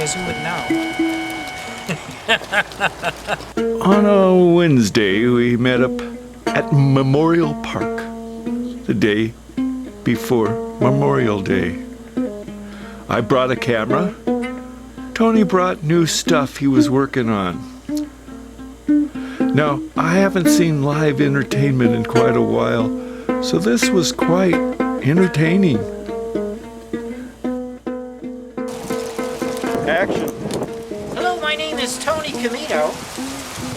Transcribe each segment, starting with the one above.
because who would know? On a Wednesday, we met up at Memorial Park, the day before Memorial Day. I brought a camera. Tony brought new stuff he was working on. Now, I haven't seen live entertainment in quite a while, so this was quite entertaining. Action. Hello, my name is Tony Comito,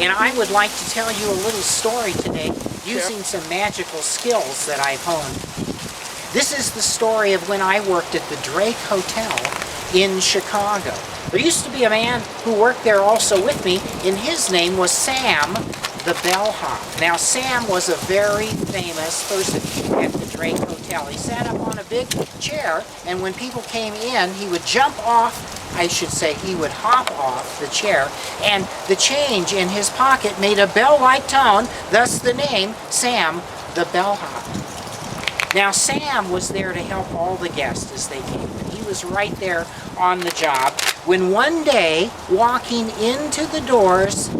and I would like to tell you a little story today using some magical skills that I've honed. This is the story of when I worked at the Drake Hotel in Chicago. There used to be a man who worked there also with me, and his name was Sam the Bellhop. Now, Sam was a very famous person at the Drake Hotel. He sat up on a big chair, and when people came in, he would jump off, I should say, he would hop off the chair, and the change in his pocket made a bell-like tone, thus the name Sam the Bellhop. Now, Sam was there to help all the guests as they came in. He was right there on the job when one day, walking into the doors,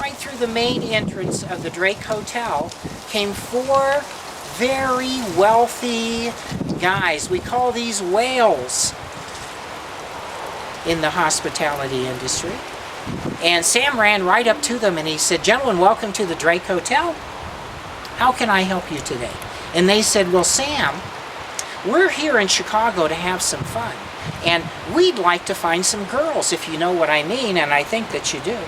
right through the main entrance of the Drake Hotel, came four very wealthy guys. We call these whales in the hospitality industry. And Sam ran right up to them and he said, "Gentlemen, welcome to the Drake Hotel. How can I help you today?" And they said, "Well, Sam, we're here in Chicago to have some fun, and we'd like to find some girls, if you know what I mean, and I think that you do."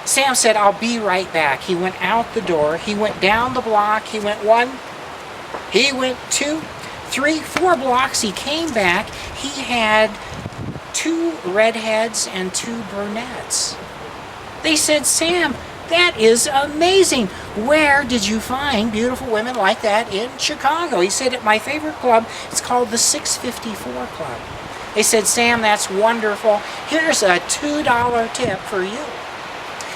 Sam said, "I'll be right back." He went out the door, he went down the block, he went one, he went two, three, 4 blocks, he came back, he had 2 redheads and 2 brunettes. They said, "Sam, that is amazing. Where did you find beautiful women like that in Chicago?" He said, "At my favorite club, it's called the 654 Club." They said, "Sam, that's wonderful. Here's a $2 tip for you."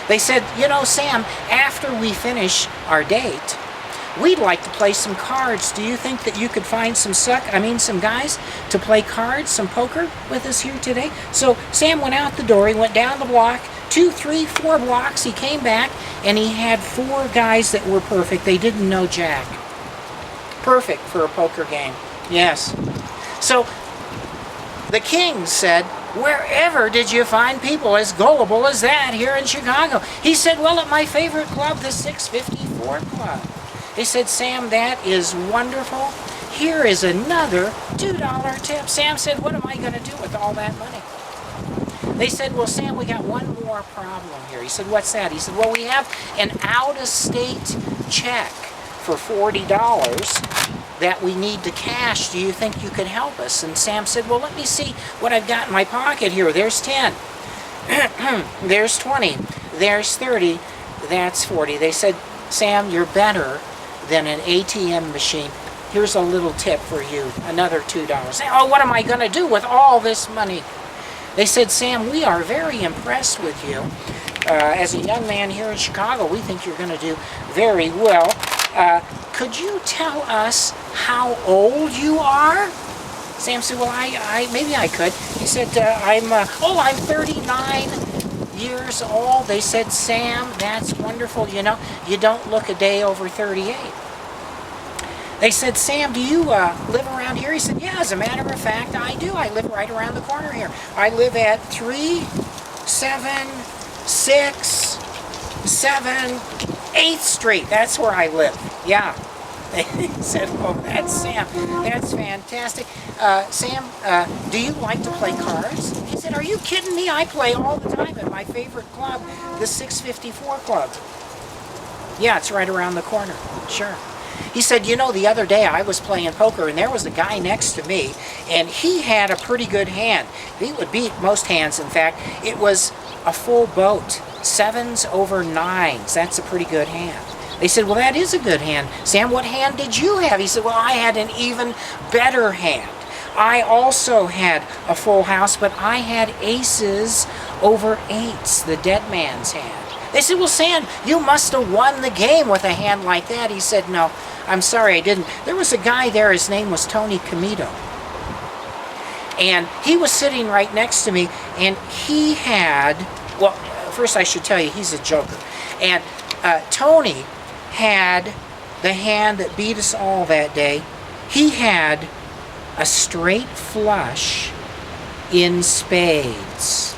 They said, "You know, Sam, after we finish our date, we'd like to play some cards. Do you think that you could find some guys to play cards, some poker with us here today?" So Sam went out the door, he went down the block, 2, 3, 4 blocks, he came back, and he had 4 guys that were perfect. They didn't know jack. Perfect for a poker game. Yes. So the king said, "Wherever did you find people as gullible as that here in Chicago?" He said, "Well, at my favorite club, the 654 Club." They said, "Sam, that is wonderful. Here is another $2 tip." Sam said, "What am I going to do with all that money?" They said, "Well, Sam, we got one more problem here." He said, "What's that?" He said, "Well, we have an out-of-state check for $40 that we need to cash. Do you think you could help us?" And Sam said, "Well, let me see what I've got in my pocket here. There's 10. There's 20. There's 30. That's 40. They said, "Sam, you're better than an ATM machine. Here's a little tip for you, another $2. "Oh, what am I going to do with all this money?" They said, "Sam, we are very impressed with you. As a young man here in Chicago, we think you're going to do very well. Could you tell us how old you are?" Sam said, "Well, maybe I could." He said, I'm 39 years old." They said, "Sam, that's wonderful. You know, you don't look a day over 38. They said, "Sam, do you live around here?" He said, "Yeah, as a matter of fact, I do. I live right around the corner here. I live at 376 8th Street. That's where I live." Yeah. They said, "Oh, that's Sam. That's fantastic. Sam, do you like to play cards?" He said, "Are you kidding me? I play all the time at my favorite club, the 654 Club. "Yeah, it's right around the corner." "Sure." He said, "You know, the other day I was playing poker and there was a guy next to me and he had a pretty good hand. He would beat most hands, in fact. It was a full boat, 7s over 9s. That's a pretty good hand." They said, "Well, that is a good hand. Sam, what hand did you have?" He said, "Well, I had an even better hand. I also had a full house, but I had aces over 8s, the dead man's hand." They said, "Well, Sam, you must have won the game with a hand like that." He said, "No, I'm sorry, I didn't. There was a guy there, his name was Tony Comito. And he was sitting right next to me, and he had, well, first I should tell you, he's a joker. And Tony had the hand that beat us all that day. He had a straight flush in spades.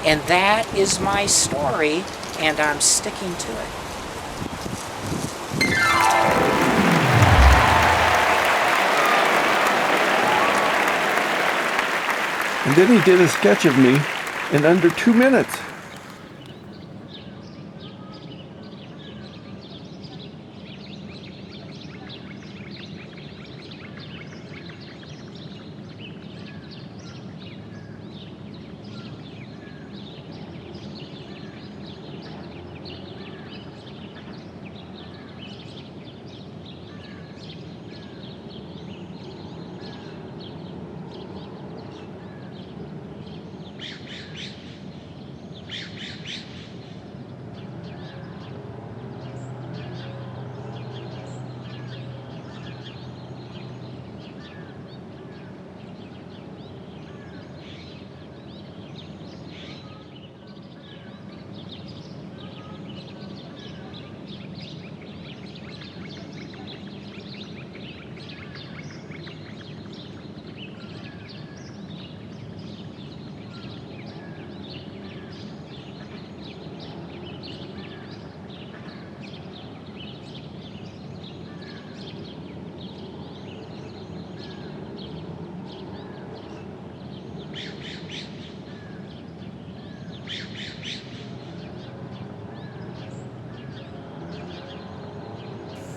And that is my story, and I'm sticking to it. And then he did a sketch of me in under 2 minutes.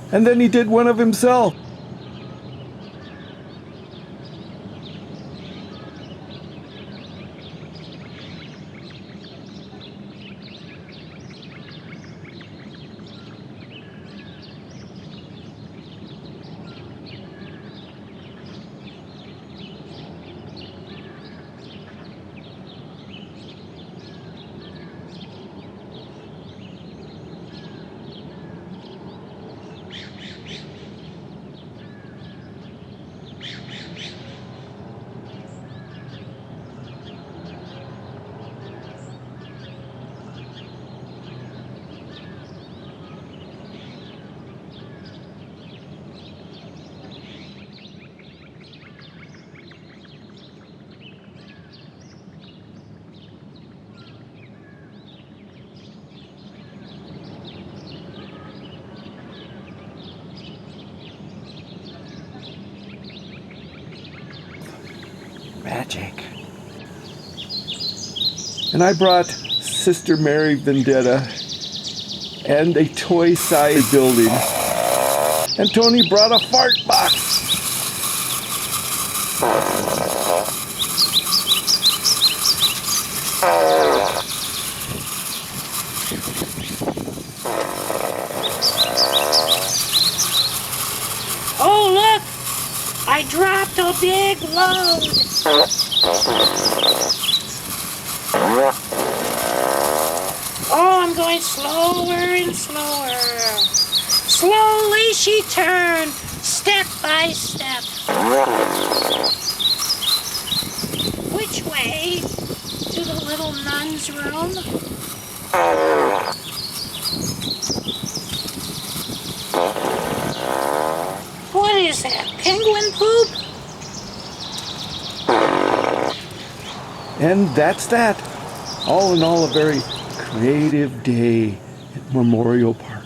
And then he did one of himself. Magic. And I brought Sister Mary Vendetta and a toy-sized building. And Tony brought a fart box. Oh, look! I dropped a big load. Oh, I'm going slower and slower. Slowly she turned, step by step. Which way? To the little nun's room? What is that, penguin poop? And that's that. All in all, a very creative day at Memorial Park.